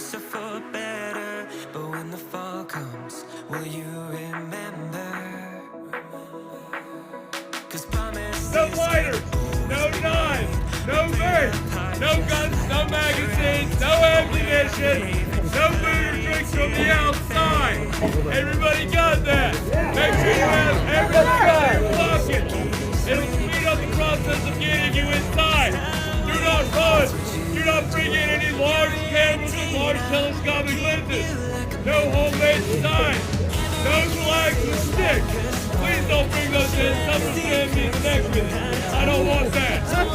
closer for better. But when the fall comes, will you remember? 'Cause promise No lighters, no knives, no vapes, no guns, no magazines, no ammunition, no food or drinks from the outside. Everybody got that? Make sure you have everything in your pocket. It'll speed up the process of getting you inside. Do not run. Do not bring in any large cameras and large telescopic lenses. No homemade signs. No flags or sticks. Please don't bring those in. Someone's going to be the next minute. I don't want that.